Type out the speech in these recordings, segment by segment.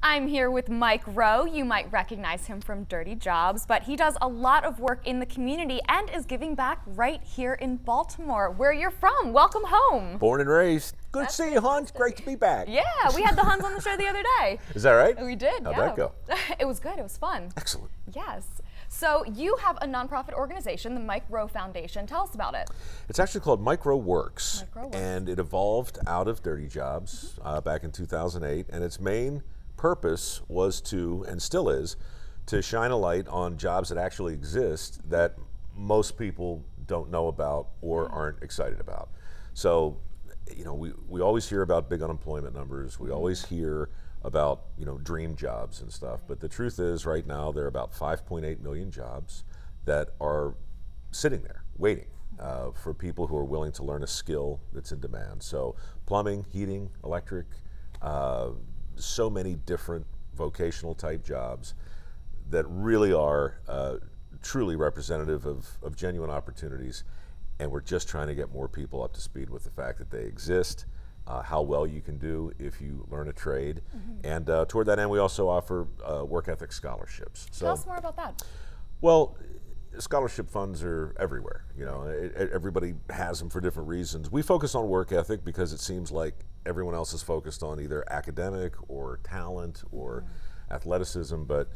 I'm here with Mike Rowe. You might recognize him from Dirty Jobs, but he does a lot of work in the community and is giving back right here in Baltimore, where you're from. Welcome home. Born and raised. Good to see you, Hans. Great to be back. Yeah, we had the Huns on the show the other day. Is that right? We did, How'd yeah. that go? It was good. It was fun. Excellent. Yes. So you have a nonprofit organization, the Mike Rowe Foundation. Tell us about it. It's actually called MicroWorks, MicroWorks. and it evolved out of Dirty Jobs back in 2008, and its main purpose was to, and still is, to shine a light on jobs that actually exist that most people don't know about or aren't excited about. So, you know, we always hear about big unemployment numbers. We always hear about, you know, dream jobs and stuff. But the truth is, right now, there are about 5.8 million jobs that are sitting there waiting for people who are willing to learn a skill that's in demand. So plumbing, heating, electric, so many different vocational type jobs that really are truly representative of genuine opportunities. And we're just trying to get more people up to speed with the fact that they exist, how well you can do if you learn a trade. And toward that end, we also offer work ethic scholarships. So, Tell us more about that. well, scholarship funds are everywhere. You know, everybody has them for different reasons. We focus on work ethic because it seems like everyone else is focused on either academic or talent or athleticism. But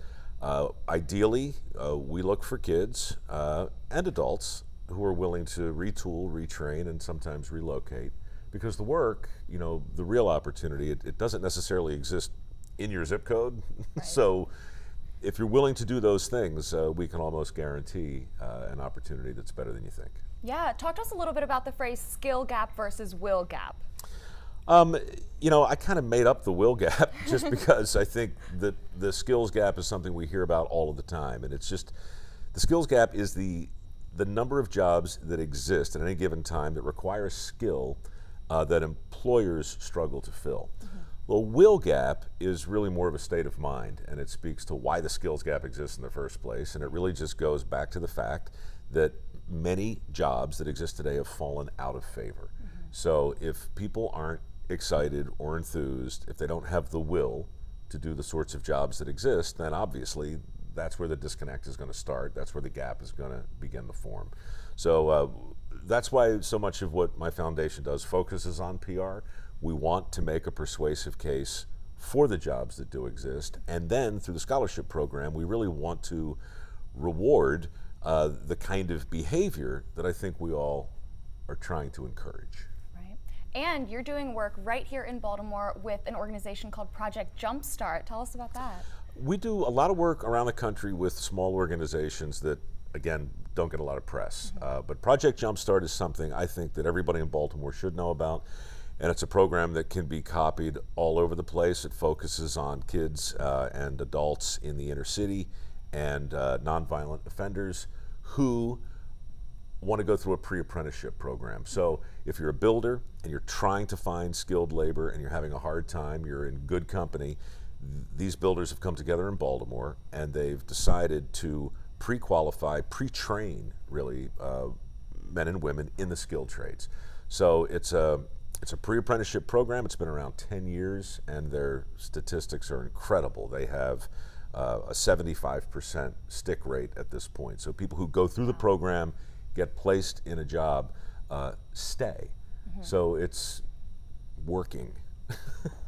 ideally, we look for kids and adults who are willing to retool, retrain, and sometimes relocate. Because the work, you know, the real opportunity, it doesn't necessarily exist in your zip code. Right. So if you're willing to do those things, we can almost guarantee an opportunity that's better than you think. Yeah, talk to us a little bit about the phrase skill gap versus will gap. You know, I kind of made up the will gap just because I think that the skills gap is something we hear about all of the time. And it's just, the skills gap is the number of jobs that exist at any given time that require a skill that employers struggle to fill. The will gap is really more of a state of mind, and it speaks to why the skills gap exists in the first place. And it really just goes back to the fact that many jobs that exist today have fallen out of favor. So if people aren't excited or enthused, if they don't have the will to do the sorts of jobs that exist, then obviously that's where the disconnect is going to start. That's where the gap is going to begin to form. So that's why so much of what my foundation does focuses on PR. We want to make a persuasive case for the jobs that do exist. And then through the scholarship program, we really want to reward the kind of behavior that I think we all are trying to encourage. Right. And you're doing work right here in Baltimore with an organization called Project Jumpstart. Tell us about that. We do a lot of work around the country with small organizations that, again, don't get a lot of press. But Project Jumpstart is something I think that everybody in Baltimore should know about. And it's a program that can be copied all over the place. It focuses on kids and adults in the inner city and nonviolent offenders who want to go through a pre-apprenticeship program. So if you're a builder and you're trying to find skilled labor and you're having a hard time, you're in good company. These builders have come together in Baltimore and they've decided to pre-qualify, pre-train really men and women in the skilled trades. So it's a pre-apprenticeship program. It's been around 10 years and their statistics are incredible. They have a 75% stick rate at this point. So people who go through the program, get placed in a job, stay. So it's working.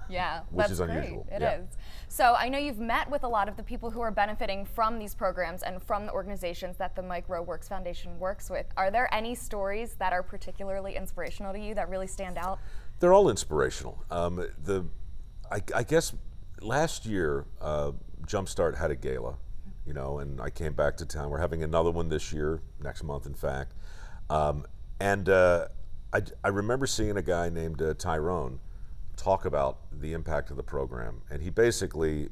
Yeah, which that's is unusual. Great. It is. So I know you've met with a lot of the people who are benefiting from these programs and from the organizations that the Mike Rowe Works Foundation works with. Are there any stories that are particularly inspirational to you that really stand out? They're all inspirational. I guess last year, Jumpstart had a gala, you know, and I came back to town. We're having another one this year, next month, in fact. I remember seeing a guy named Tyrone talk about the impact of the program, and he basically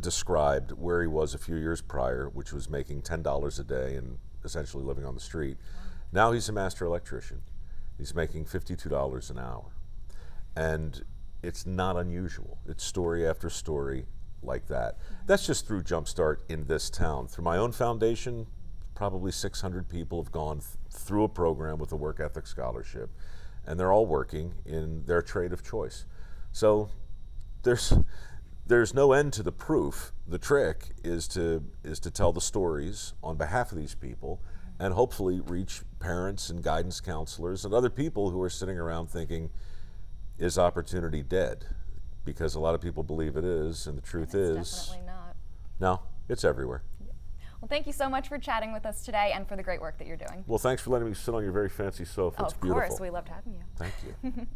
described where he was a few years prior, which was making $10 a day and essentially living on the street. Now he's a master electrician. He's making $52 an hour, and it's not unusual. It's story after story like that. That's just through Jumpstart in this town. Through my own foundation, probably 600 people have gone through a program with a work ethic scholarship, and they're all working in their trade of choice. So there's there's no end to the proof. The trick is to tell the stories on behalf of these people, and hopefully reach parents and guidance counselors and other people who are sitting around thinking, is opportunity dead? Because a lot of people believe it is, and the truth is, definitely not. No, it's everywhere. Well, thank you so much for chatting with us today and for the great work that you're doing. Well, thanks for letting me sit on your very fancy sofa. It's beautiful. Of course, we loved having you. Thank you.